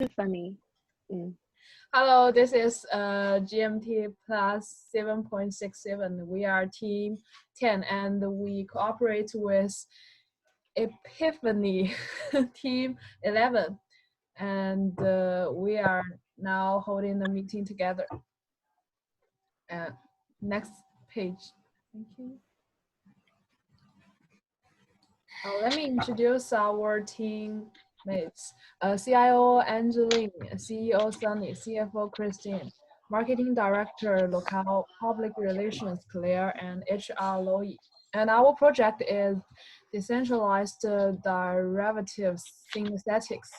Epiphany. Hello, this is GMT plus 7.67. We are team 10 and we cooperate with Epiphany team 11. And we are now holding the meeting together. Next page. Thank you. Let me introduce our teammates. CIO Angeline, CEO Sunny, CFO Christine, Marketing Director Local Public Relations Claire, and HR Loy. And our project is decentralized derivative synthetics.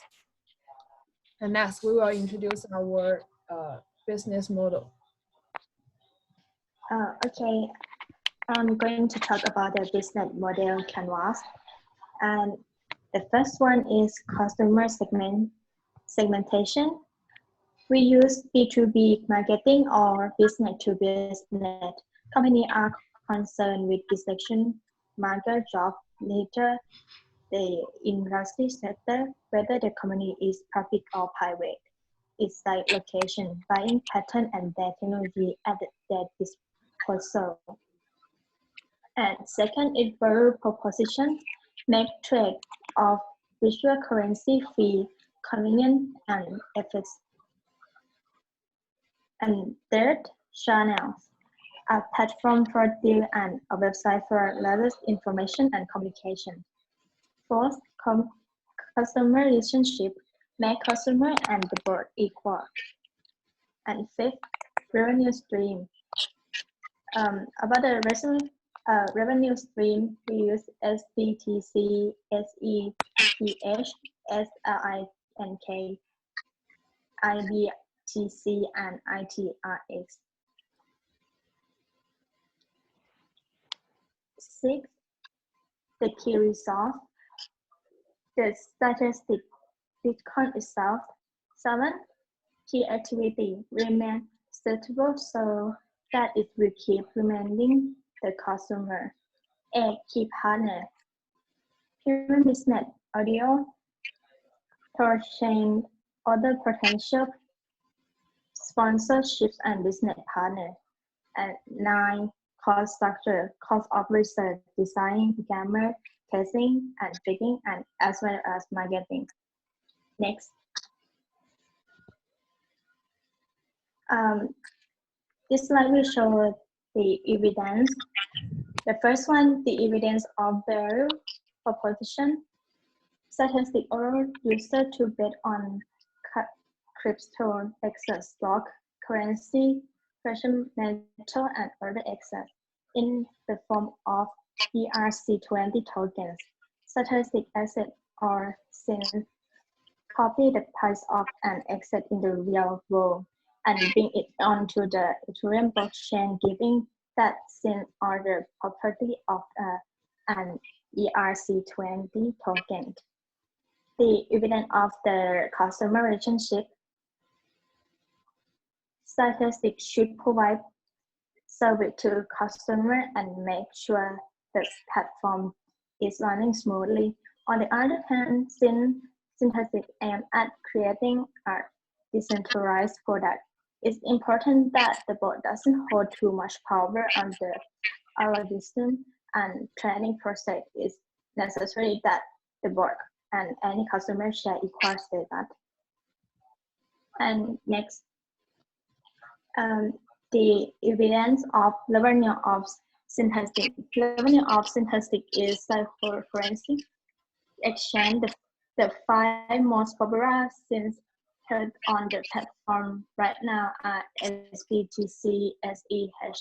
And next, we will introduce our business model. Okay, I'm going to talk about the business model canvas. And the first one is customer segmentation. We use B2B marketing or business to business. Companies are concerned with distinction, market, job, nature, the industry sector, whether the company is public or private, its site location, buying pattern, and their technology at their disposal. And second is value proposition, make trade of virtual currency free, convenient, and effective. And third, channels, a platform for deal and a website for latest information and communication. Fourth, customer relationship, make customer and the board equal. And fifth, revenue stream. About the revenue stream, we use SBTC, SETH, SLINK, IBTC, and ITRX. Six, the key result, the statistic Bitcoin itself. Seven, key activity remain stable so that it will keep remaining the customer. 8, key partner, human business, audio, chain, other potential sponsorships and business partner. And 9, cost structure, cost of research, design, grammar, testing, and fitting, and as well as marketing. Next. This slide will show the evidence. The first one, the evidence of value proposition. Statistic allow user to bet on crypto, excess stock, currency, precious metal, and other assets in the form of ERC20 tokens. Statistic assets are seen copy the price of an asset in the real world and bring it onto the Ethereum blockchain, giving that scene or the property of an ERC20 token. The evidence of the customer relationship. Statistics should provide service to customer and make sure the platform is running smoothly. On the other hand, since Statistics aim at creating a decentralized product, it's important that the board doesn't hold too much power on the algorithm, and planning process is necessary that the board and any customer share equal data. And next, the evidence of revenue of synthetic. Revenue of synthetic is cryptocurrency exchange. The 5 most popular since held on the platform right now are SBTC, SETH,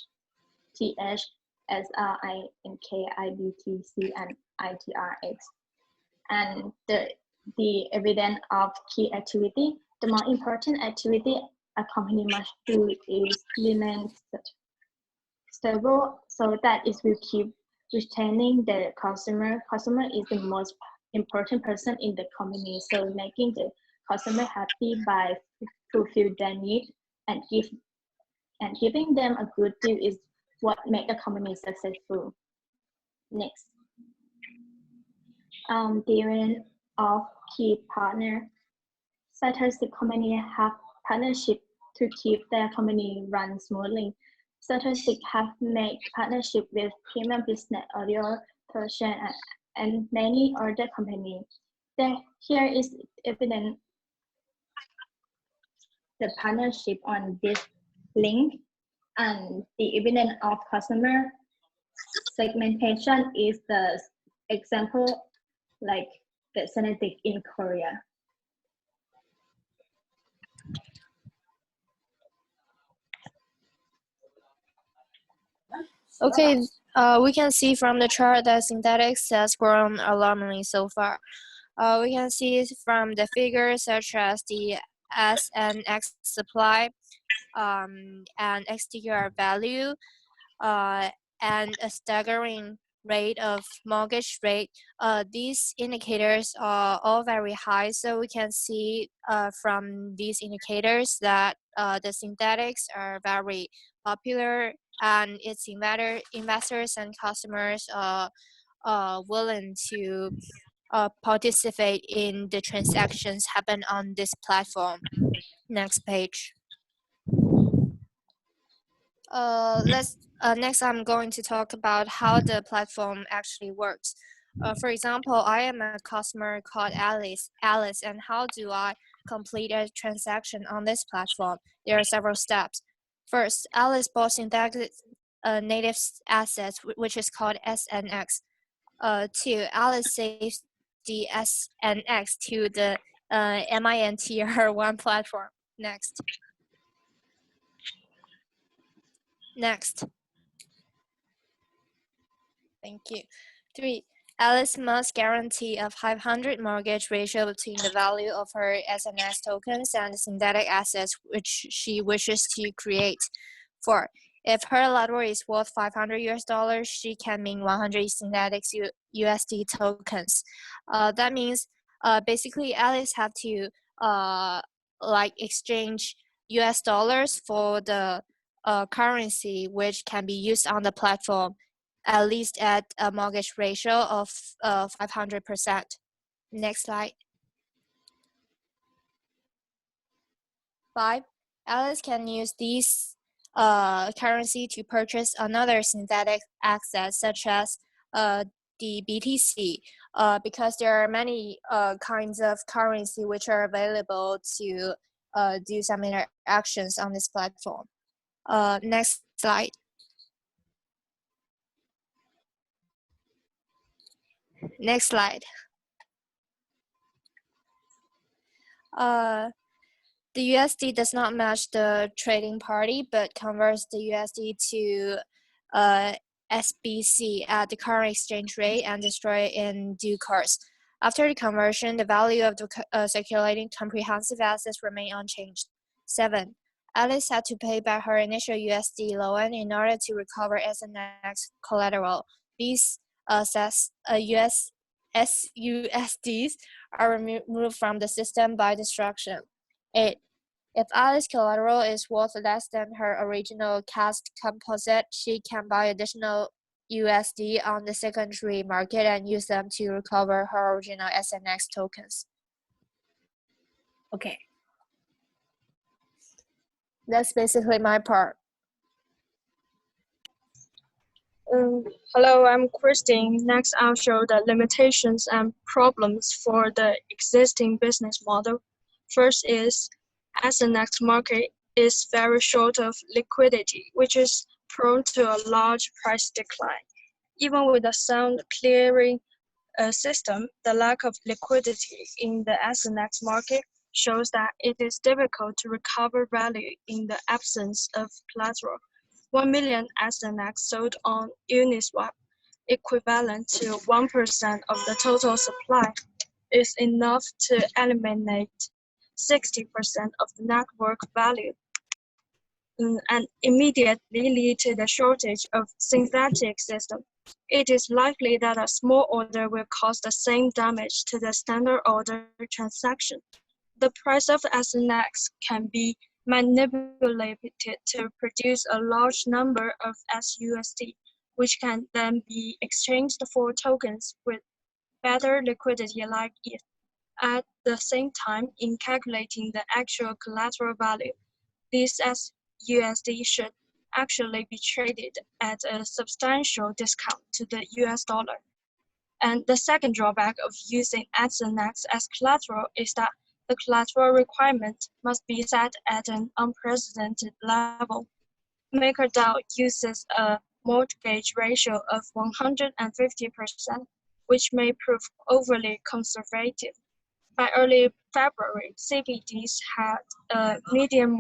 SLINK, IBTC, and ITRX. And the evidence of key activity. The most important activity a company must do is remain stable so that it will keep retaining the customer. Customer is the most important person in the company, so making the customer happy by fulfill their need and giving them a good deal is what makes a company successful. Next, the event of key partner. such as the company have partnership to keep their company run smoothly. Statistics have made partnership with Premium Business Audio, Torsion, and many other companies. Here is evidence the partnership on this link, and the evidence of customer segmentation is the example like the Genetic in Korea. Okay, we can see from the chart that synthetics has grown alarmingly so far. We can see from the figures such as the S and X supply and XTR value and a staggering rate of mortgage rate. These indicators are all very high, so we can see from these indicators that the synthetics are very popular and its investors and customers are willing to participate in the transactions happen on this platform. Next page. Next I'm going to talk about how the platform actually works. For example, I am a customer called Alice, and how do I complete a transaction on this platform? There are several steps. First, Alice bought synthetic native assets, which is called SNX. Two, Alice saves the SNX to the MINTR1 platform. Next. Thank you. 3. Alice must guarantee a 500 mortgage ratio between the value of her SNS tokens and the synthetic assets which she wishes to create. 4. If her collateral is worth $500, she can mint 100 synthetic USD tokens. That means basically Alice have to exchange US dollars for the currency which can be used on the platform, at least at a mortgage ratio of 500%. Next slide. 5. Alice can use these currency to purchase another synthetic asset such as the BTC because there are many kinds of currency which are available to do some interactions on this platform. Next slide. Next slide. The USD does not match the trading party, but converts the USD to SBC at the current exchange rate and destroy it in due course. After the conversion, the value of the circulating comprehensive assets remain unchanged. 7. Alice had to pay back her initial USD loan in order to recover SNX collateral. These SUSDs are removed from the system by destruction. 8. If Alice's collateral is worth less than her original cast composite, she can buy additional USD on the secondary market and use them to recover her original SNX tokens. Okay. That's basically my part. Hello, I'm Christine. Next, I'll show the limitations and problems for the existing business model. First is, as the next market is very short of liquidity, which is prone to a large price decline. Even with a sound clearing system, the lack of liquidity in the SNX market shows that it is difficult to recover value in the absence of collateral. 1 million SNX sold on Uniswap, equivalent to 1% of the total supply, is enough to eliminate 60% of the network value and immediately lead to the shortage of synthetic system. It is likely that a small order will cause the same damage to the standard order transaction. The price of SNX can be manipulated to produce a large number of SUSD, which can then be exchanged for tokens with better liquidity like ETH. At the same time, in calculating the actual collateral value, these USD should actually be traded at a substantial discount to the US dollar. And the second drawback of using SNX as collateral is that the collateral requirement must be set at an unprecedented level. MakerDAO uses a mortgage ratio of 150%, which may prove overly conservative. By early February, CBDs had a median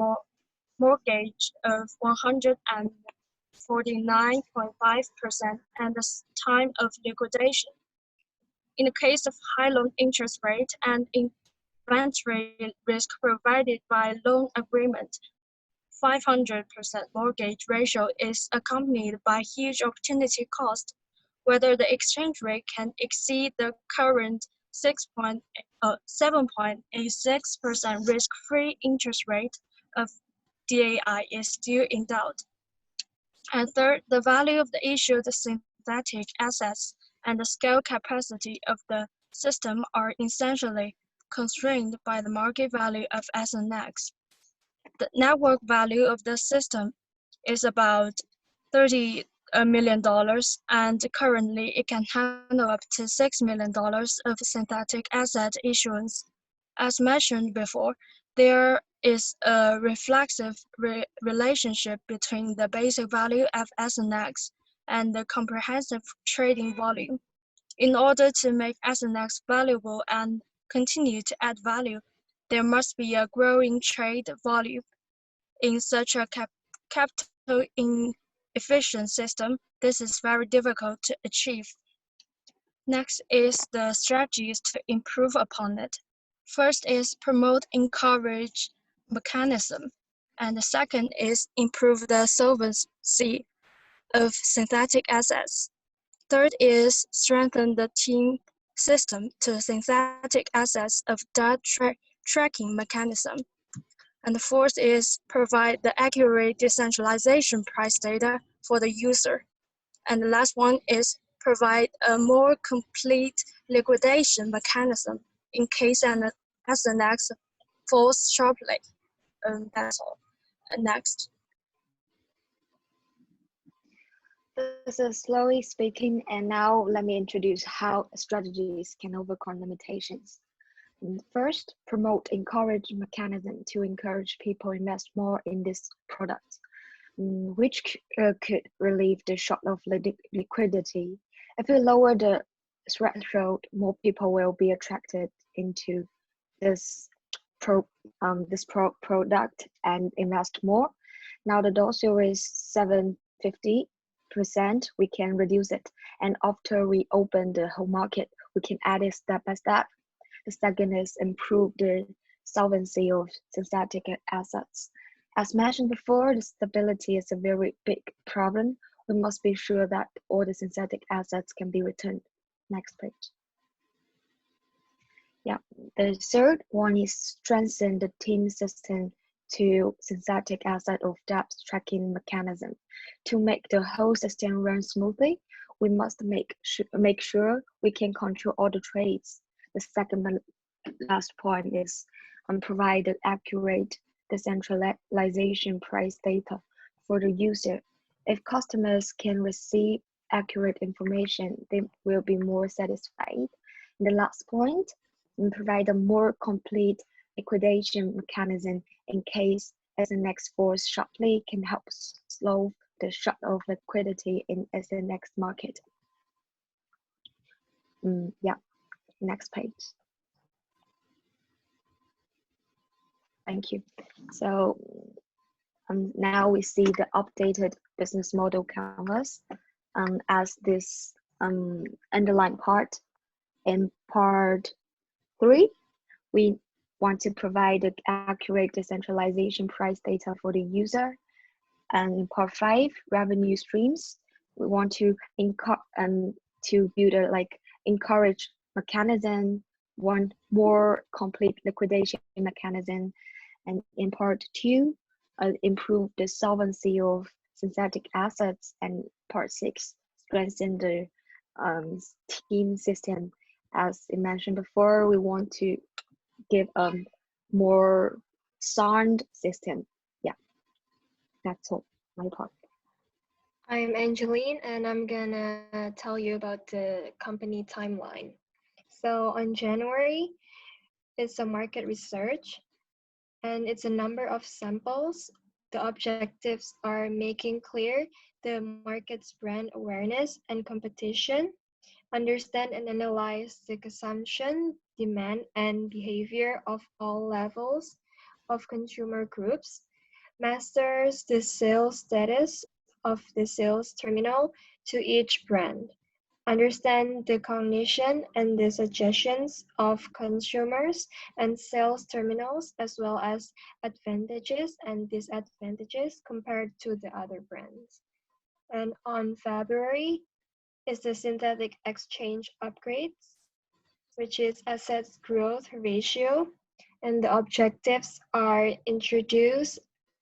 mortgage of 149.5% at the time of liquidation. In the case of high loan interest rate and inventory risk provided by loan agreement, 500% mortgage ratio is accompanied by huge opportunity cost. Whether the exchange rate can exceed the current 7.86% risk-free interest rate of DAI is still in doubt. And third, the value of the issued synthetic assets and the scale capacity of the system are essentially constrained by the market value of SNX. The network value of the system is about $30 million, and currently it can handle up to $6 million of synthetic asset issuance. As mentioned before, there is a reflexive relationship between the basic value of SNX and the comprehensive trading volume. In order to make SNX valuable and continue to add value, there must be a growing trade volume. In such a capital inefficient system, this is very difficult to achieve. Next is the strategies to improve upon it. First is promote encourage mechanism, and the second is improve the solvency of synthetic assets. Third is strengthen the team system to synthetic assets of data tracking mechanism. And the fourth is provide the accurate decentralization price data for the user. And the last one is provide a more complete liquidation mechanism in case an SNX falls sharply. That's all. Next. This is slowly speaking, and now let me introduce how strategies can overcome limitations. First, promote encourage mechanism to encourage people invest more in this product, which could relieve the short of liquidity. If we lower the threshold, more people will be attracted into this product and invest more. Now the dorsal is 750%, we can reduce it. And after we open the whole market, we can add it step by step. The second is improve the solvency of synthetic assets. As mentioned before, the stability is a very big problem. We must be sure that all the synthetic assets can be returned. Next page. Yeah, the third one is strengthen the team system to synthetic asset of depth tracking mechanism. To make the whole system run smoothly, we must make sure we can control all the trades. The second last point is provide accurate decentralization price data for the user. If customers can receive accurate information, they will be more satisfied. And the last point, provide a more complete liquidation mechanism in case SNX falls sharply can help slow the shot of liquidity in SNX market. Yeah, next page. Thank you. So now we see the updated business model canvas as this underlined part. In part 3, we want to provide the accurate decentralization price data for the user. And in part 5, revenue streams, we want to build a encourage mechanism, one more complete liquidation mechanism. And in part 2, improve the solvency of synthetic assets. And part 6, strengthen the team system. As I mentioned before, we want to give a more sound system. Yeah, that's all my part. I'm Angeline, and I'm gonna tell you about the company timeline. So on January, it's a market research, and it's a number of samples. The objectives are making clear the market's brand awareness and competition, understand and analyze the consumption, demand, and behavior of all levels of consumer groups, masters the sales status of the sales terminal to each brand, understand the cognition and the suggestions of consumers and sales terminals, as well as advantages and disadvantages compared to the other brands. And on February is the synthetic exchange upgrades, which is assets growth ratio, and the objectives are introduce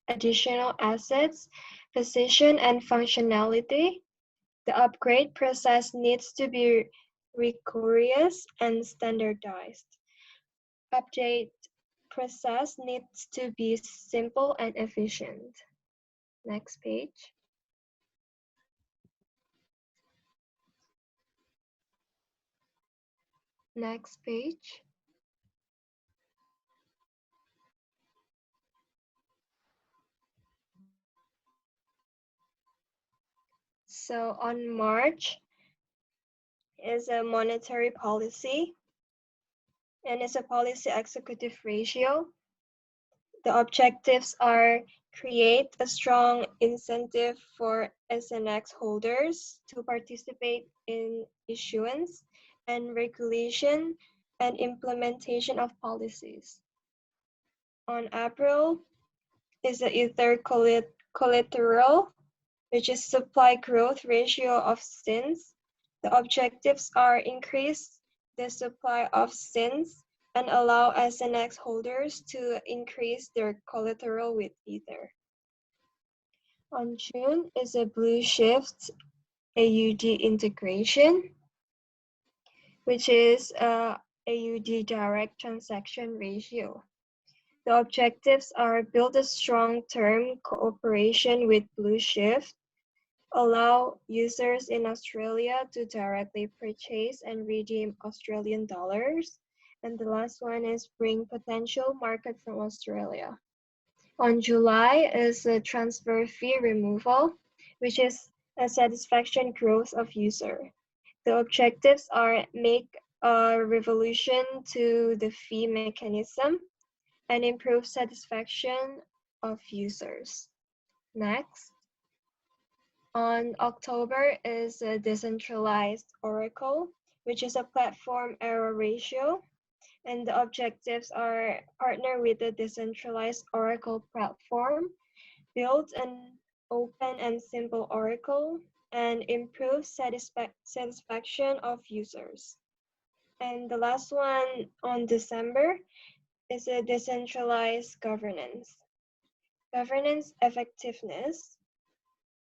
additional assets, position, and functionality. The upgrade process needs to be rigorous and standardized. Update process needs to be simple and efficient. Next page. Next page. So on March is a monetary policy, and it's a policy executive ratio. The objectives are create a strong incentive for SNX holders to participate in issuance and regulation and implementation of policies. On April is the Ether collateral, which is supply growth ratio of SINs. The objectives are increase the supply of SINs and allow SNX holders to increase their collateral with Ether. On June is a Blue Shift AUD integration, which is a AUD direct transaction ratio. The objectives are build a strong term cooperation with Blue Shift, allow users in Australia to directly purchase and redeem Australian dollars. And the last one is bring potential market from Australia. On July is a transfer fee removal, which is a satisfaction growth of user. The objectives are make a revolution to the fee mechanism and improve satisfaction of users. Next. On October is a decentralized Oracle, which is a platform error ratio. And the objectives are partner with the decentralized Oracle platform, build an open and simple Oracle, and improve satisfaction of users. And the last one on December is a decentralized governance. Governance effectiveness.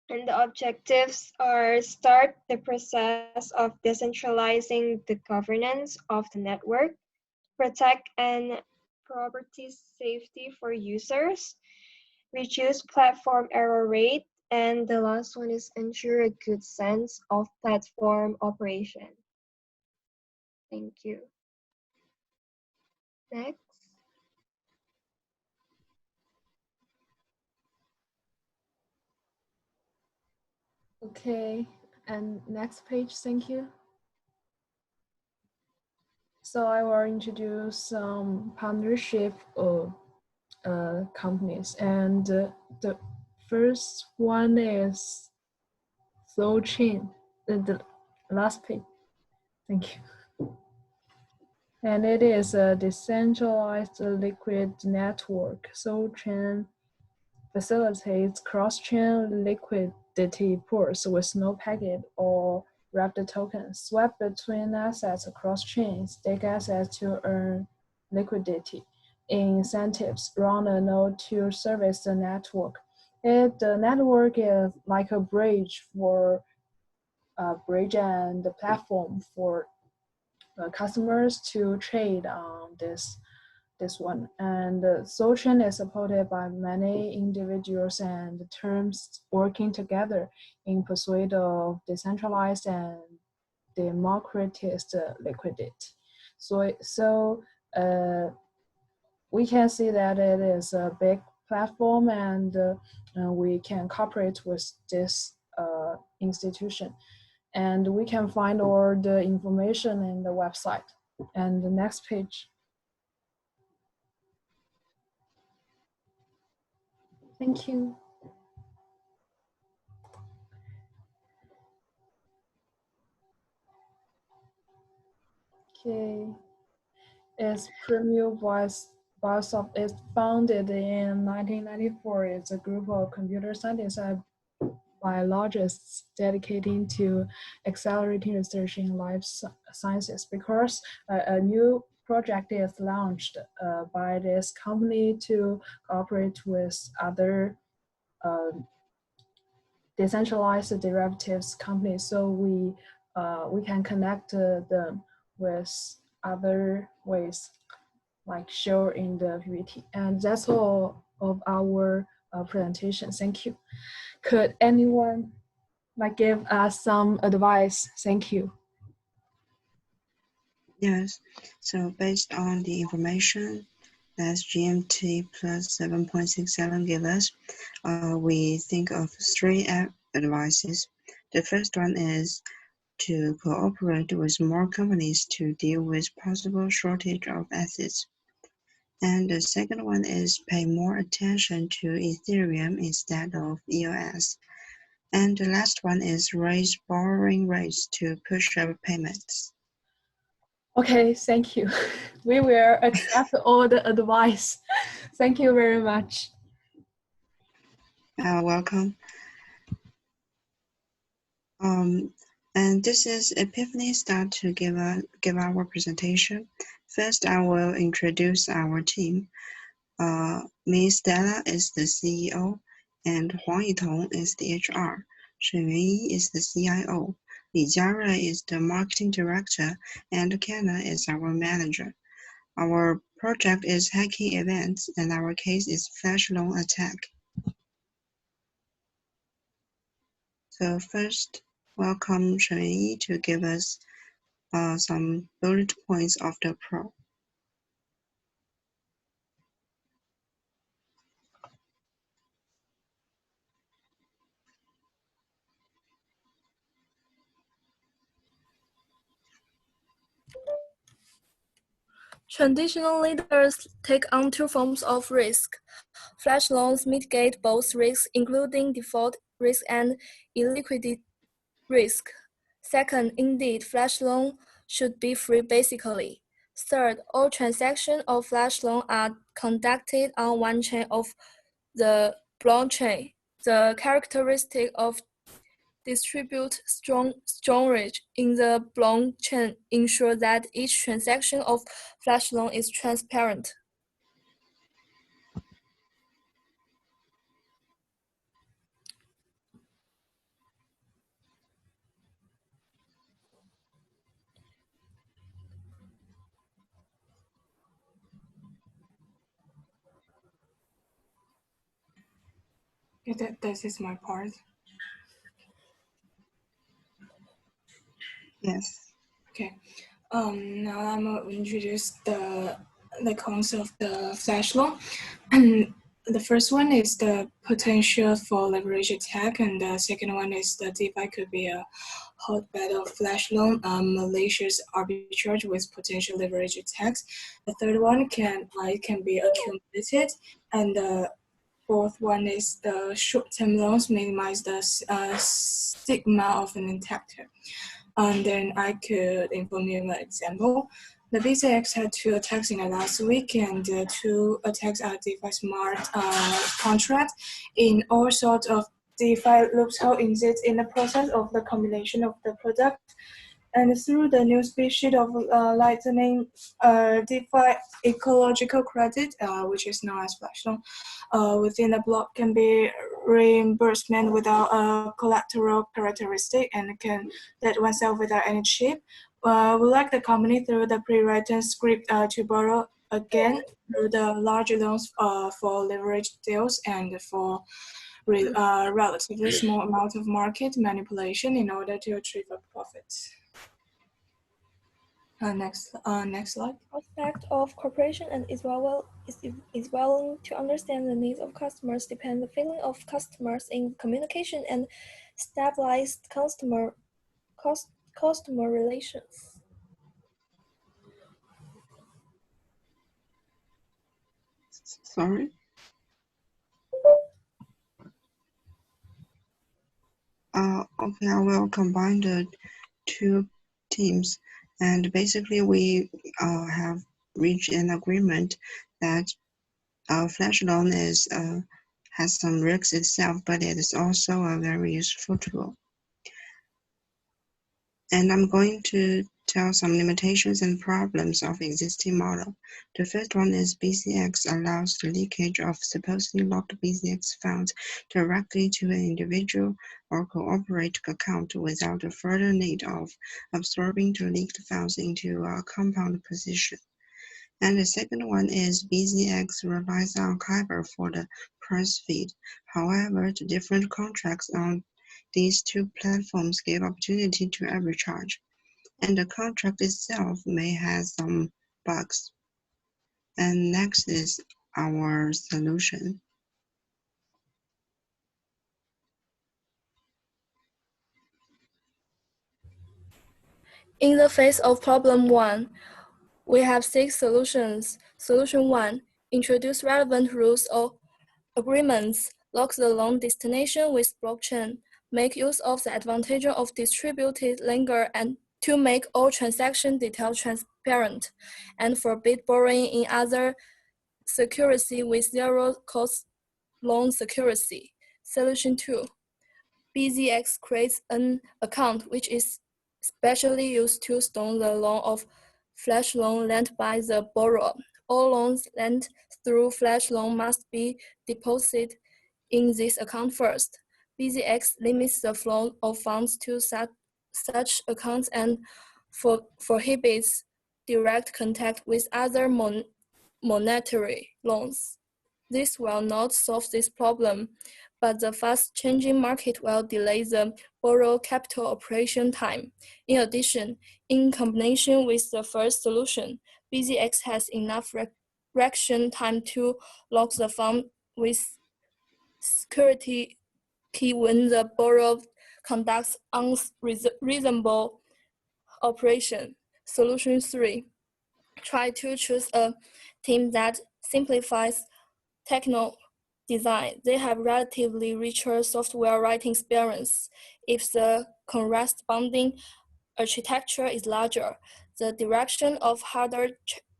And the objectives are start the process of decentralizing the governance of the network, protect and property safety for users, reduce platform error rate, and the last one is ensure a good sense of platform operation. Thank you. Next. Okay, and next page, thank you. So I will introduce some partnership companies, and the first one is Soul Chain. The last page, thank you. And it is a decentralized liquid network. Soul Chain facilitates cross-chain liquidity pools with no packet or wrapped tokens, swap between assets across chains, stake assets to earn liquidity, incentives, run a node to service the network. The network is like a bridge and the platform for customers to trade on this this one. And Social is supported by many individuals and terms working together in pursuit of decentralized and democratic liquidity. So we can see that it is a big platform, and we can cooperate with this institution. And we can find all the information in the website. And the next page. Thank you. Okay. Its premier Biosoft is founded in 1994. It's a group of computer scientists and biologists dedicating to accelerating research in life sciences, because a new project is launched by this company to cooperate with other decentralized derivatives companies. So we can connect them with other ways, like shown in the PPT. And that's all of our presentation. Thank you. Could anyone give us some advice? Thank you. Yes, so based on the information that GMT plus 7.67 give us, we think of three advices. The first one is to cooperate with more companies to deal with possible shortage of assets. And the second one is pay more attention to Ethereum instead of EOS. And the last one is raise borrowing rates to push up payments. Okay, thank you. We will accept all the advice. Thank you very much. Welcome. And this is Epiphany start to give our presentation. First, I will introduce our team. Ms. Stella is the CEO, and Huang Yitong is the HR. Shen Yuanyi is the CIO. Li Jiarui is the marketing director, and Kenna is our manager. Our project is hacking events, and our case is flash loan attack. So first, welcome Shen Yuanyi to give us some bullet points of the pro. Traditional lenders take on two forms of risk. Flash loans mitigate both risks, including default risk and illiquidity risk. Second, indeed, flash loan should be free basically. Third, all transactions of flash loan are conducted on one chain of the blockchain. The characteristic of distribute storage in the blockchain ensure that each transaction of flash loan is transparent. This is my part. Yes. Okay. Now I'm going to introduce the concept of the flash loan. The first one is the potential for leverage attack, and the second one is the DeFi could be a hotbed of flash loan, malicious arbitrage with potential leverage attacks. The third one can be accumulated, and the fourth one is the short-term loans minimize the stigma of an attacker. And then I could inform you an example. The BCX had 2 attacks in the last week, and 2 attacks are DeFi smart contract. In all sorts of DeFi loophole exist in the process of the combination of the product. And through the new species of Lightning DeFi ecological credit, which is known as flash loan, within the block can be reimbursement without a collateral characteristic and can let oneself without any chip. We like the company through the pre-written script to borrow again through the larger loans for leveraged deals and for relatively small amount of market manipulation in order to achieve a profit. Next slide. Aspect of cooperation and is willing to understand the needs of customers depend the feeling of customers in communication and stabilized customer relations. Sorry. Okay, I will combine the two teams, and basically we have reached an agreement that flash loan is has some risks itself, but it is also a very useful tool. And I'm going to tell some limitations and problems of existing model. The first one is BCX allows the leakage of supposedly locked BCX funds directly to an individual or cooperative account without the further need of absorbing the leaked funds into a compound position. And the second one is BZX relies on Kyber for the price feed. However, the different contracts on these two platforms give opportunity to arbitrage, and the contract itself may have some bugs. And next is our solution. In the face of problem 1, we have 6 solutions. Solution 1, introduce relevant rules or agreements, lock the loan destination with blockchain, make use of the advantage of distributed ledger and to make all transaction details transparent, and forbid borrowing in other security with zero-cost loan security. Solution 2, BZX creates an account which is specially used to store the loan of flash loan lent by the borrower. All loans lent through flash loan must be deposited in this account first. BZX limits the flow of funds to such accounts and prohibits direct contact with other monetary loans. This will not solve this problem, but the fast-changing market will delay the borrow capital operation time. In addition, in combination with the first solution, BZX has enough reaction time to lock the fund with security key when the borrower conducts unreasonable operation. Solution 3, try to choose a team that simplifies techno design. They have relatively richer software writing experience. If the corresponding architecture is larger, the direction of harder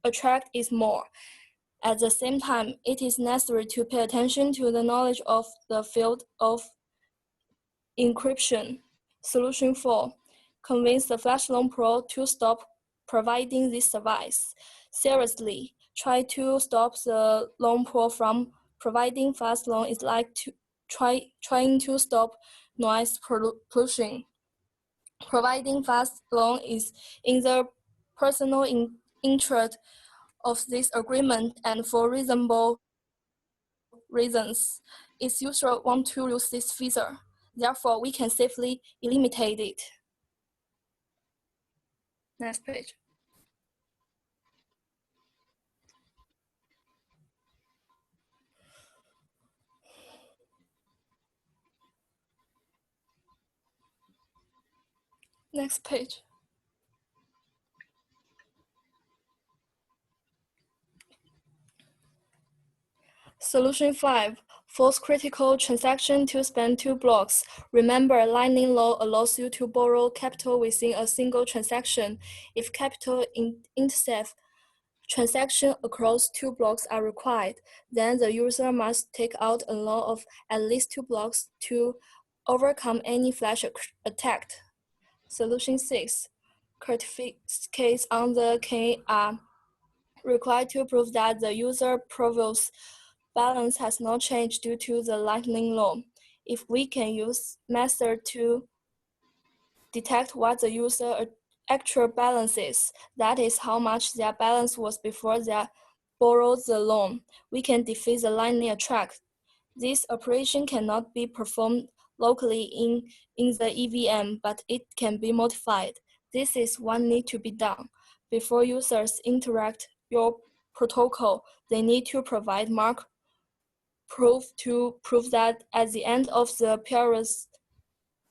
attract is more. At the same time, it is necessary to pay attention to the knowledge of the field of encryption. Solution 4, convince the Flash Loan Pro to stop providing this service. Seriously, try to stop the loan pro from providing fast loan is like trying to stop noise pollution. Providing fast loan is in the personal interest of this agreement and for reasonable reasons. Its user want to use this feature. Therefore, we can safely eliminate it. Next page. Next page. Solution 5, force critical transaction to span 2 blocks. Remember, Lightning Law allows you to borrow capital within a single transaction. If capital intercept transactions across 2 blocks are required, then the user must take out a loan of at least 2 blocks to overcome any flash attack. Solution 6, certificates on the chain are required to prove that the user profile's balance has not changed due to the Lightning Law. If we can use method to detect what the user actual balance is, that is how much their balance was before their borrow the loan, we can defeat the linear track. This operation cannot be performed locally in the EVM, but it can be modified. This is what needs to be done. Before users interact your protocol, they need to provide mark proof to prove that at the end of the previous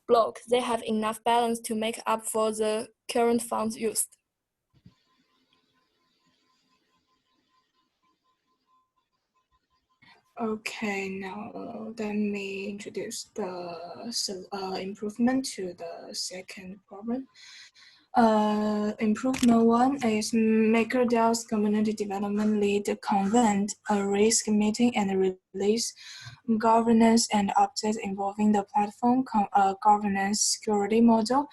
block, they have enough balance to make up for the current funds used. Okay, now let me introduce the improvement to the second problem. Improvement one is MakerDAO's community development lead convent a risk meeting and release governance and updates involving the platform governance security model,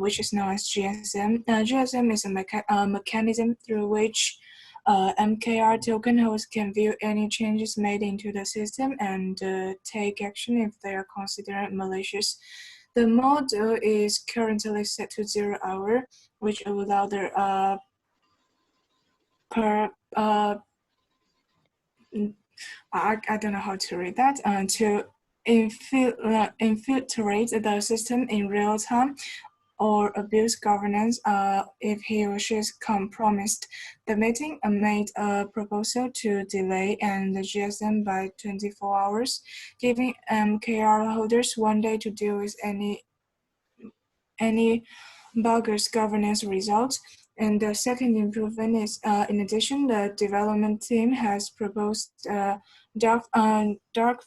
which is known as GSM. GSM is a mechanism through which MKR token hosts can view any changes made into the system and take action if they are considered malicious. The model is currently set to 0 hour, which allows the I don't know how to read that, to infiltrate the system in real time or abuse governance if he or she compromised. The meeting made a proposal to delay and the GSM by 24 hours, giving MKR holders 1 day to deal with any bogus governance results. And the second improvement is, in addition, the development team has proposed a dark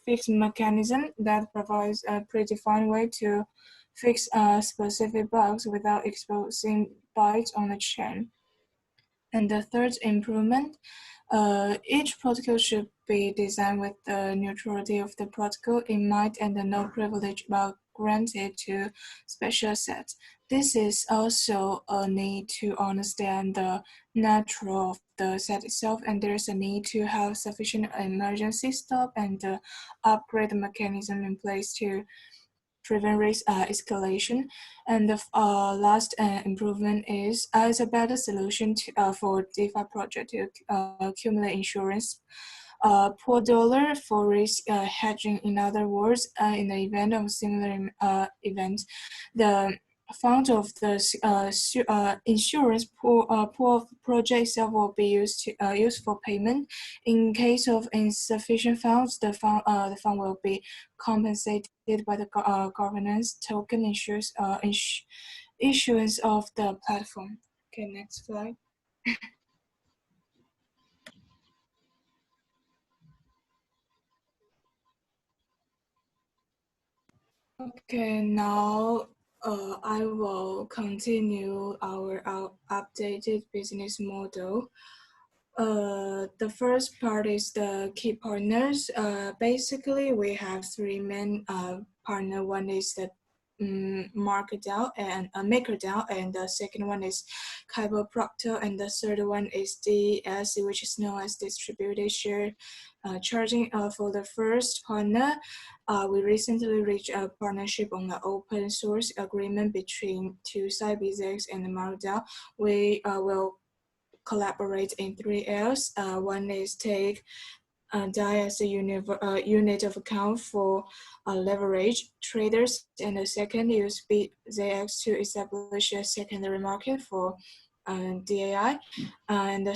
fix mechanism that provides a predefined way to fix specific bugs without exposing bytes on the chain. And the third improvement, each protocol should be designed with the neutrality of the protocol in mind and no privilege granted to special sets. This is also a need to understand the nature of the set itself, and there's a need to have sufficient emergency stop and upgrade mechanism in place to prevent risk escalation. And the last improvement is a better solution for DeFi project to accumulate insurance per dollar for risk hedging. In other words, in the event of similar events, the fund of the insurance pool of project itself will be used for payment. In case of insufficient funds, the fund will be compensated by the governance token issuance of the platform. Okay, next slide. Okay, now I will continue our updated business model. The first part is the key partners. Basically, we have 3 main partner. One is the MakerDAO and MakerDAO, and the second one is Kyber, and the third one is DSC, which is known as distributed share charging. For the first partner, we recently reached a partnership on an open source agreement between two sides, BZX and MakerDAO. We will collaborate in 3 areas. One is take DAI as a unit of account for leverage traders, and the second use BZX to establish a secondary market for DAI, and the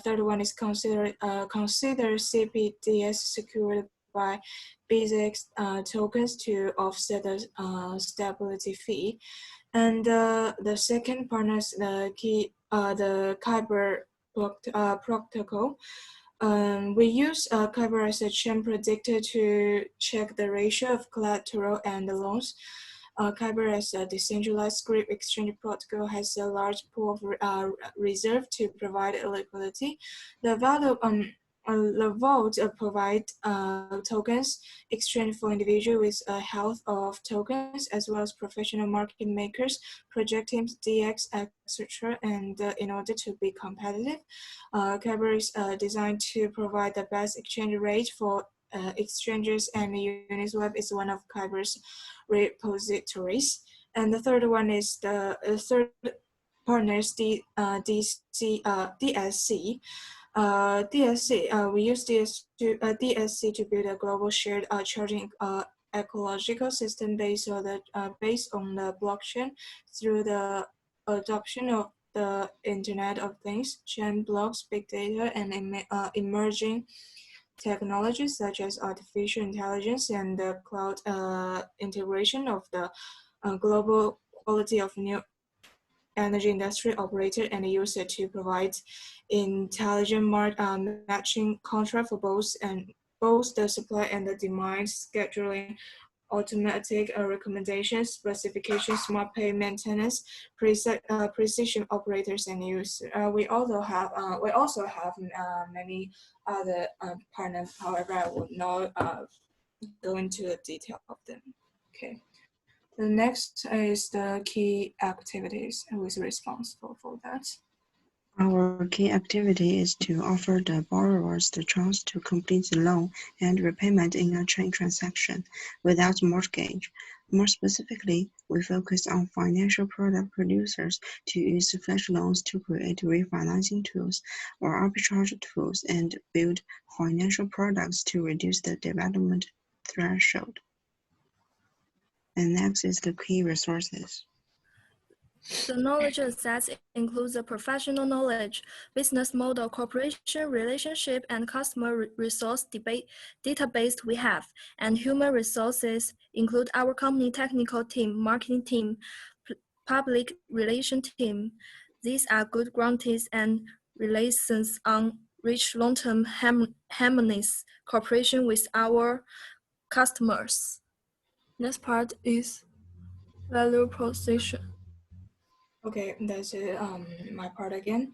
third one is consider CPDS secured by BZX tokens to offset the stability fee. And the second partner is the Kyber protocol. We use Kyber as a chain predictor to check the ratio of collateral and the loans. Kyber as a decentralized script exchange protocol has a large pool of reserve to provide liquidity. The vault provide tokens exchange for individuals with a health of tokens, as well as professional market makers, project teams, DX, etc. And in order to be competitive, Kyber is designed to provide the best exchange rate for exchanges, and Uniswap is one of Kyber's repositories. And the third one is the third partners, DSC. We use DSC to build a global shared charging ecological system based on the blockchain through the adoption of the Internet of Things, chain blocks, big data, and emerging technologies such as artificial intelligence and the cloud integration of the global quality of new energy industry operator and user to provide intelligent matching contract for both the supply and the demand scheduling, automatic recommendations, specifications, smart pay maintenance, precision operators, and use. We also have many other partners. However, I will not go into the detail of them. Okay. The next is the key activities. Who is responsible for that? Our key activity is to offer the borrowers the chance to complete the loan and repayment in a chain transaction without mortgage. More specifically, we focus on financial product producers to use flash loans to create refinancing tools or arbitrage tools and build financial products to reduce the development threshold. And next is the key resources. The knowledge assets includes the professional knowledge, business model, cooperation, relationship, and customer resource database we have. And human resources include our company technical team, marketing team, public relation team. These are good guarantees and relations on rich long-term harmonious cooperation with our customers. Next part is value proposition. Okay, that's it. My part again.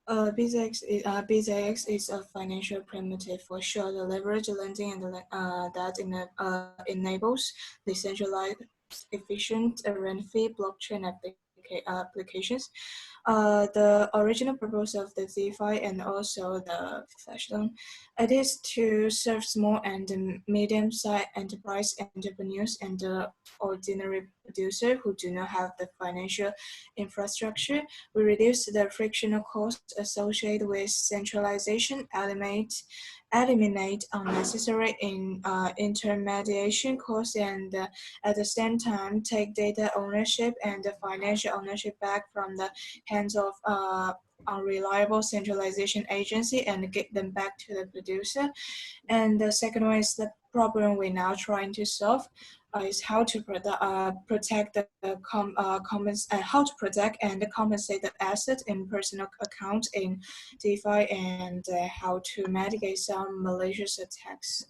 BZX is a financial primitive for short leverage lending and that enables decentralized, efficient, rent-free blockchain applications. The original purpose of the DeFi and also the flash loan, it is to serve small and medium-sized enterprise entrepreneurs and the ordinary producer who do not have the financial infrastructure. We reduce the frictional costs associated with centralization, eliminate unnecessary intermediation costs, and at the same time take data ownership and the financial ownership back from the hands of unreliable centralization agency and get them back to the producer. And the second one is the problem we're now trying to solve. Is how to protect how to protect and compensate the asset in personal accounts in DeFi and how to mitigate some malicious attacks.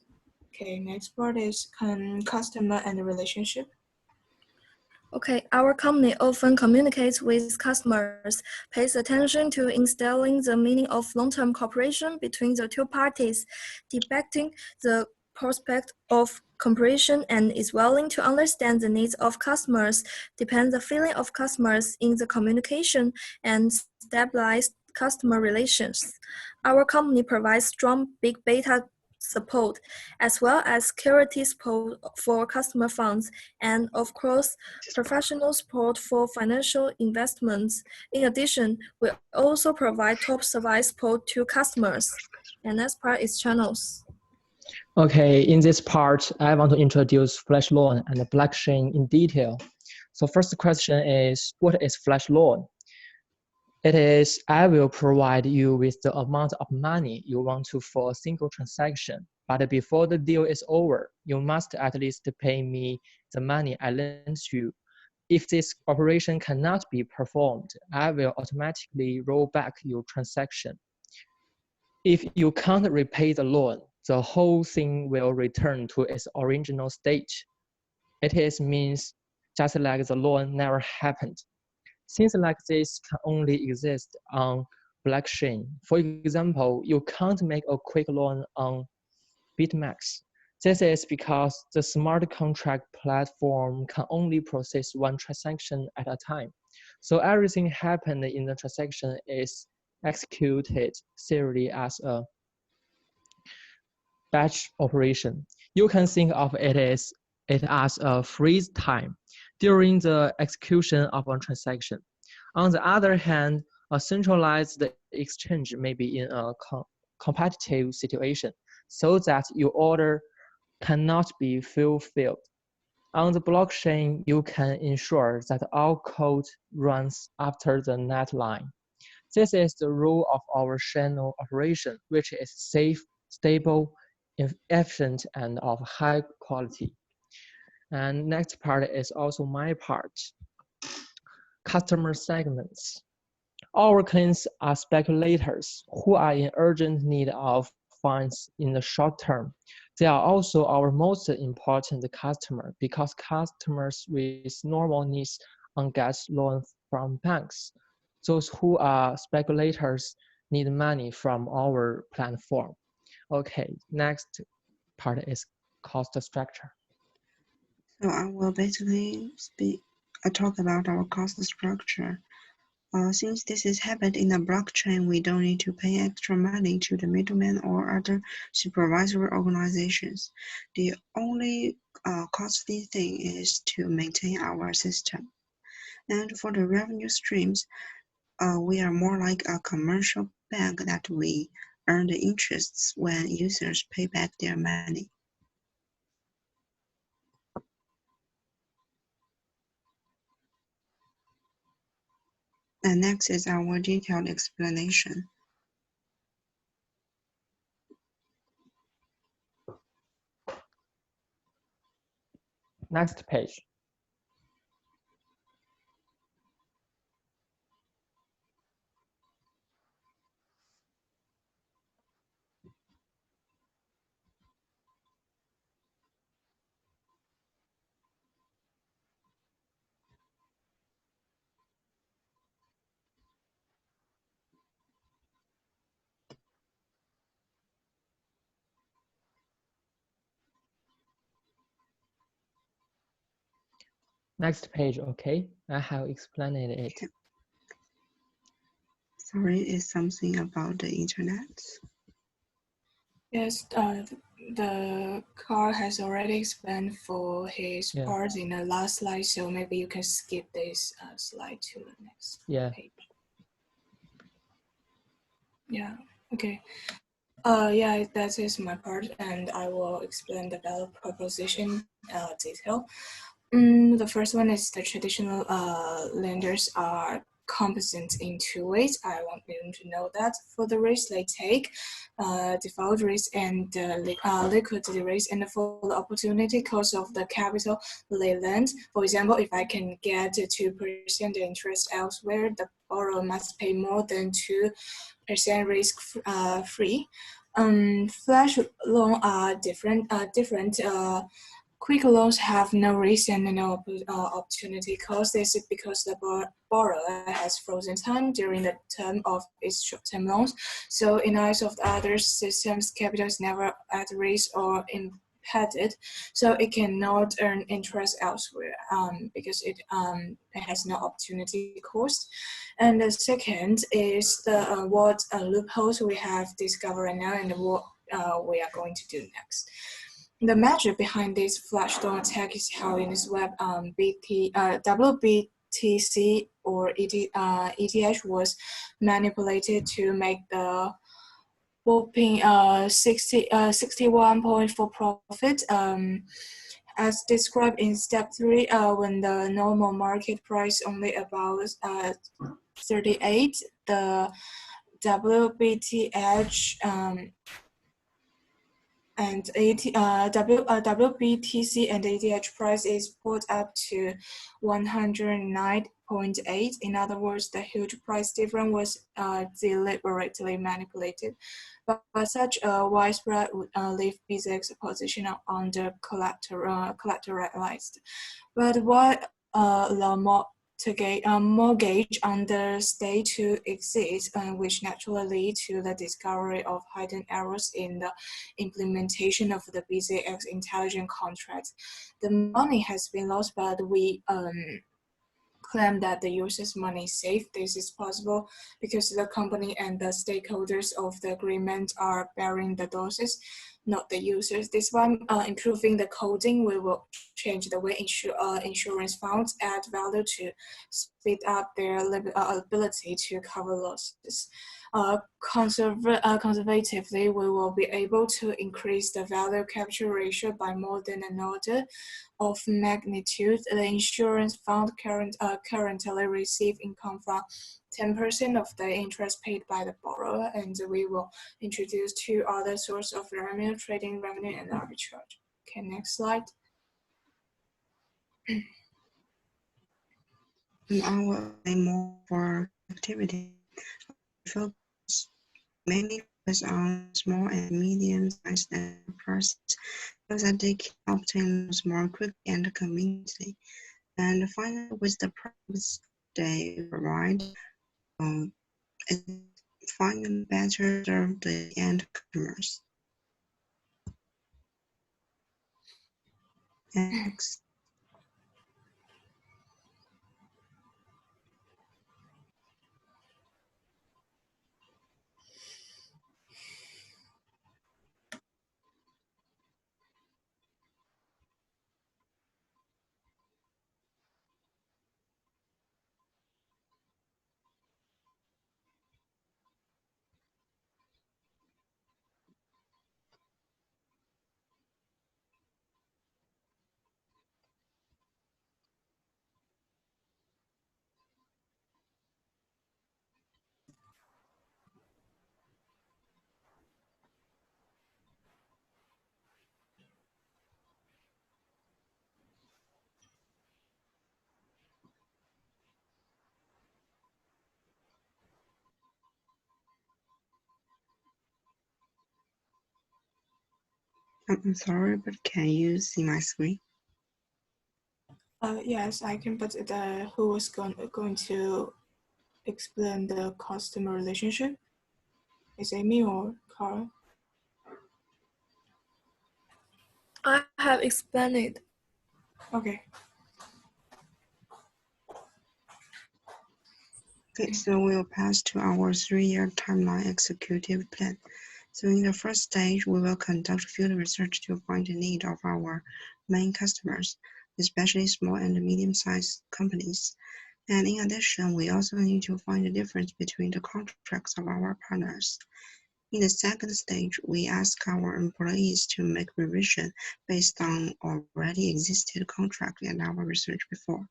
Okay, next part is customer and relationship. Okay, our company often communicates with customers, pays attention to instilling the meaning of long-term cooperation between the two parties, depicting the prospect of cooperation, and is willing to understand the needs of customers, depend the feeling of customers in the communication, and stabilize customer relations. Our company provides strong big data support, as well as security support for customer funds, and of course, professional support for financial investments. In addition, we also provide top service support to customers. And next part is channels. Okay, in this part, I want to introduce flash loan and the blockchain in detail. So first question is, what is flash loan? It is, I will provide you with the amount of money you want to for a single transaction, but before the deal is over, you must at least pay me the money I lent you. If this operation cannot be performed, I will automatically roll back your transaction. If you can't repay the loan, the whole thing will return to its original state. It is means just like the loan never happened. Things like this can only exist on blockchain. For example, you can't make a quick loan on BitMEX. This is because the smart contract platform can only process one transaction at a time. So everything happened in the transaction is executed serially as a batch operation. You can think of it as a freeze time during the execution of a transaction. On the other hand, A centralized exchange may be in a competitive situation, so that your order cannot be fulfilled. On the blockchain, you can ensure that all code runs after the net line. This is the rule of our channel operation, which is safe, stable, efficient, and of high quality. And next part is also my part. Customer segments. Our clients are speculators who are in urgent need of funds in the short term. They are also our most important customer because customers with normal needs get loans from banks. Those who are speculators need money from our platform. Okay, next part is cost structure. So I will basically talk about our cost structure. Since this is happened in a blockchain, we don't need to pay extra money to the middleman or other supervisory organizations. The only costly thing is to maintain our system. And for the revenue streams, we are more like a commercial bank that we earn the interests when users pay back their money. And next is our detailed explanation. Next page. Next page, okay? I have explained it. Sorry, it's something about the internet. Yes, the Carl has already explained for his part in the last slide, so maybe you can skip this slide to the next page. Yeah, okay. Yeah, that is my part, and I will explain the value proposition detail. The first one is the traditional lenders are competent in two ways. I want you to know that for the risk they take, default risk and liquidity risk, and for the opportunity cost of the capital they lend. For example, if I can get 2% interest elsewhere, the borrower must pay more than 2% risk free. Flash loan are different. Quick loans have no risk and no opportunity cost. This is because the borrower has frozen time during the term of its short-term loans. So in eyes of the other systems, capital is never at risk or impeded. So it cannot earn interest elsewhere because it has no opportunity cost. And the second is the what loopholes we have discovered right now and what we are going to do next. The magic behind this flash loan attack is how in this web WBTC or ETH was manipulated to make the whopping 61.4 profit. As described in step 3, when the normal market price only about 38, the WBTH and WBTC and ETH price is put up to 109.8. In other words, the huge price difference was deliberately manipulated. But such a widespread would leave BZX's position under collateralized. But what mortgage understay to exist, which naturally lead to the discovery of hidden errors in the implementation of the BZX intelligent contract. The money has been lost, but we claim that the user's money is safe. This is possible because the company and the stakeholders of the agreement are bearing the losses, not the users. This one, improving the coding, we will change the way insurance funds add value to speed up their ability to cover losses. Conservatively, we will be able to increase the value capture ratio by more than an order of magnitude. The insurance fund currently receive income from 10% of the interest paid by the borrower, and we will introduce two other sources of revenue, trading revenue and arbitrage. Okay, next slide. And I will say more for activity. Focus mainly focus on small and medium-sized enterprises so that they can obtain loans more quickly and conveniently. And finally, with the products they provide, it finally better serve the end customers. Next. I'm sorry, but can you see my screen? Yes, I can, but who was going to explain the customer relationship? Is Amy or Carl? I have explained it. Okay. Okay, so we'll pass to our 3-year timeline executive plan. So in the first stage, we will conduct field research to find the need of our main customers, especially small and medium-sized companies. And in addition, we also need to find the difference between the contracts of our partners. In the second stage, we ask our employees to make revision based on already existed contract and our research before.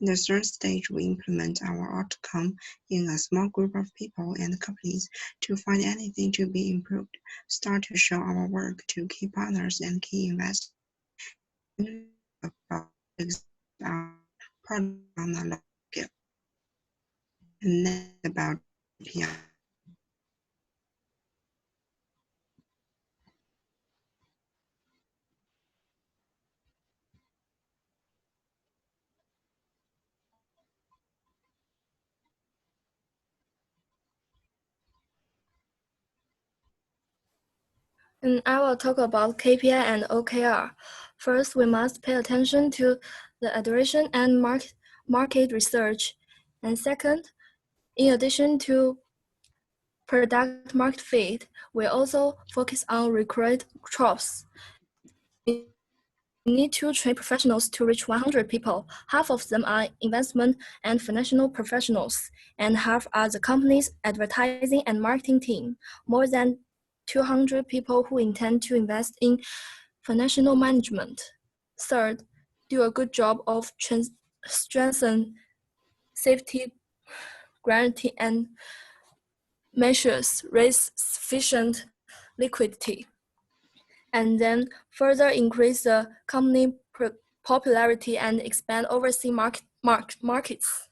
In the third stage, we implement our outcome in a small group of people and companies to find anything to be improved, start to show our work to key partners and key investors about our product on a large scale. And then about KPI. And I will talk about KPI and OKR. First, we must pay attention to the iteration and market research. And second, in addition to product market fit, we also focus on recruit jobs. We need to train professionals to reach 100 people. Half of them are investment and financial professionals, and half are the company's advertising and marketing team. More than 200 people who intend to invest in financial management. Third, do a good job of strengthen safety guarantee and measures raise sufficient liquidity, and then further increase the company popularity and expand overseas markets.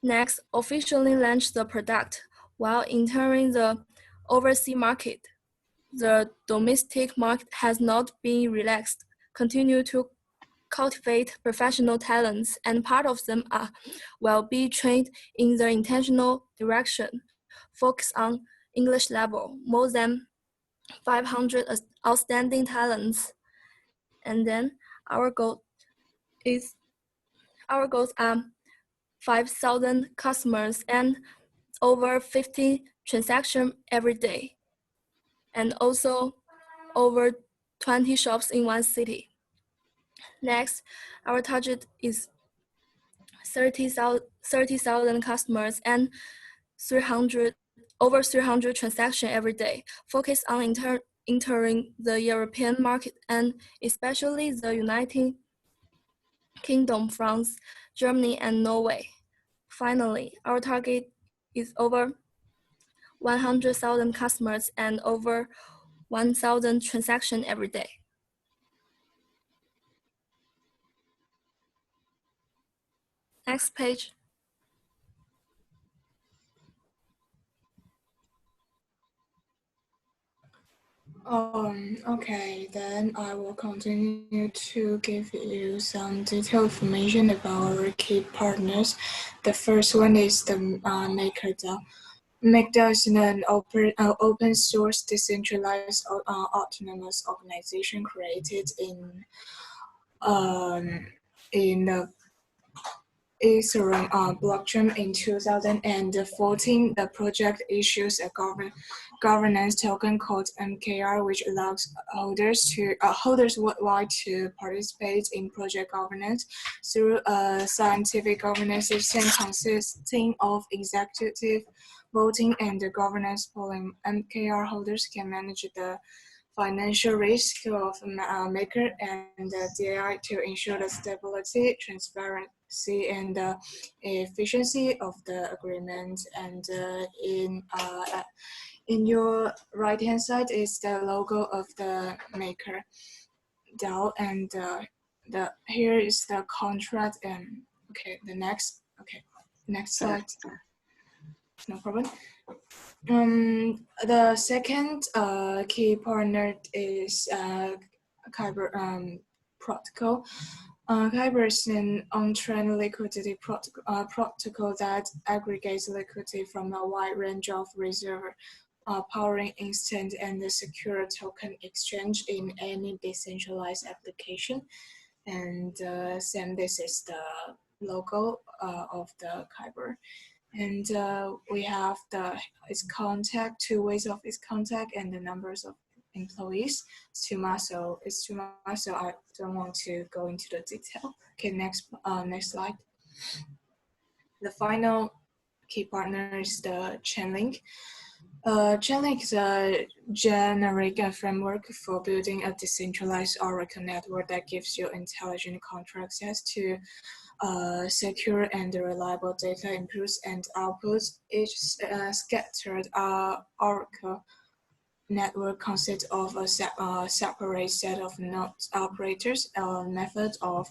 Next, officially launch the product. While entering the overseas market, the domestic market has not been relaxed. Continue to cultivate professional talents, and part of them will be trained in the intentional direction. Focus on English level, more than 500 outstanding talents. And then our goal is Our goals are 5,000 customers and over 50 transactions every day, and also over 20 shops in one city. Next, our target is 30,000 customers and over 300 transactions every day. Focus on entering the European market and especially the United Kingdom, France, Germany, and Norway. Finally, our target is over 100,000 customers and over 1,000 transactions every day. Next page. Okay, then I will continue to give you some detailed information about our key partners. The first one is the MakerDAO. MakerDAO is an open source decentralized autonomous organization created in the Ethereum blockchain in 2014. The project issues a governance token called MKR, which allows holders worldwide to participate in project governance through a scientific governance system consisting of executive voting and governance polling. MKR holders can manage the financial risk of Maker and DAI to ensure the stability, transparency, and efficiency of the agreement. And in your right-hand side is the logo of the Maker DAO, and here is the contract. And next slide. No problem. The second key partner is Kyber protocol. Kyber is an on-chain liquidity protocol that aggregates liquidity from a wide range of reserves, powering instant and secure token exchange in any decentralized application. And this is the logo of the Kyber. And we have its contact, 2 ways of its contact, and the numbers of employees. It's too much, so I don't want to go into the detail. Okay, next slide. The final key partner is the Chainlink. Chainlink is a generic framework for building a decentralized Oracle network that gives you intelligent contract access to secure and reliable data inputs and outputs. Each scattered Oracle network consists of a separate set of node operators, a method of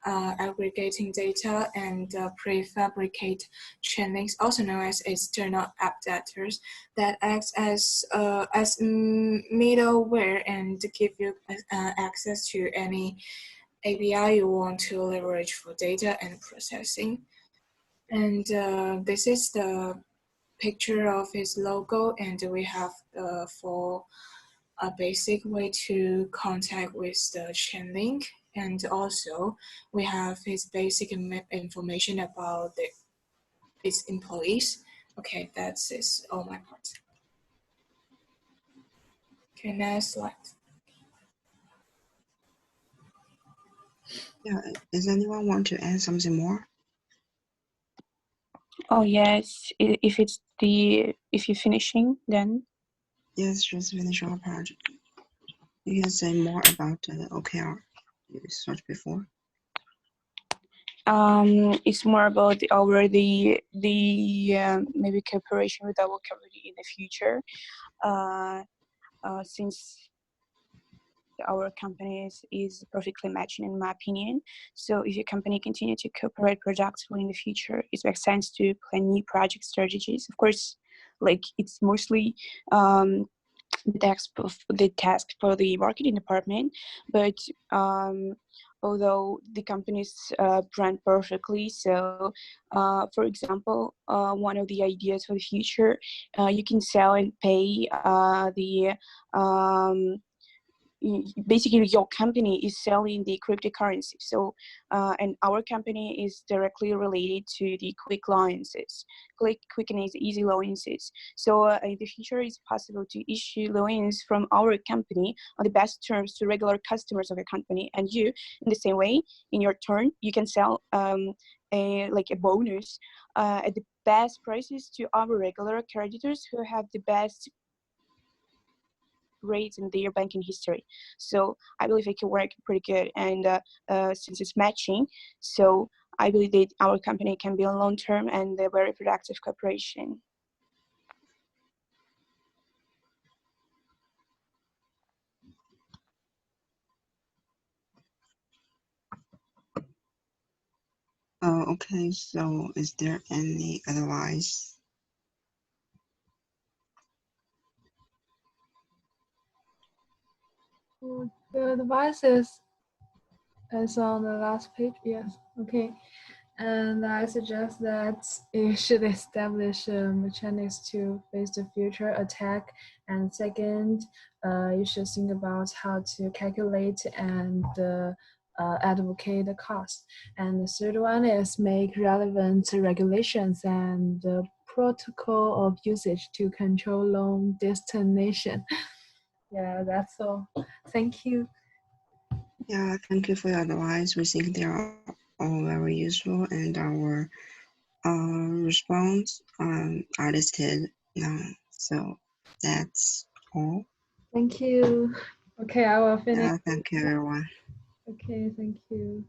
aggregating data, and prefabricate chain links, also known as external adapters, that acts as middleware and give you access to any API you want to leverage for data and processing. And this is the picture of his logo, and we have for a basic way to contact with the chain link, and also we have his basic information about his employees. Okay, that's all my part. Okay, next slide. Yeah, does anyone want to add something more? Oh yes, if you're finishing, then Yes, just finish our part. You can say more about OKR you searched before. it's more about already the maybe cooperation with our company in the future, since our company is perfectly matching in my opinion. So if your company continue to cooperate productively in the future, it makes sense to plan new project strategies. Of course, like it's mostly the task for the marketing department, but although the companies brand perfectly, so for example, one of the ideas for the future, you can sell and pay basically your company is selling the cryptocurrency. So, and our company is directly related to the quick loans, quick and easy loans. So in the future, it's possible to issue loans from our company on the best terms to regular customers of your company, and you, in the same way, in your turn, you can sell a bonus at the best prices to our regular creditors who have the best rates in their banking history. So I believe it can work pretty good, and since it's matching, so I believe that our company can be a long-term and a very productive cooperation. Okay, so is there any advice? The advice is on the last page. Yes. Okay. And I suggest that you should establish mechanics to face the future attack. And second, you should think about how to calculate and advocate the cost. And the third one is make relevant regulations and the protocol of usage to control loan destination. Yeah, that's all. Thank you. Yeah, thank you for your advice. We think they are all very useful, and our response are listed now. So that's all. Thank you. Okay, I will finish. Yeah, thank you, everyone. Okay, thank you.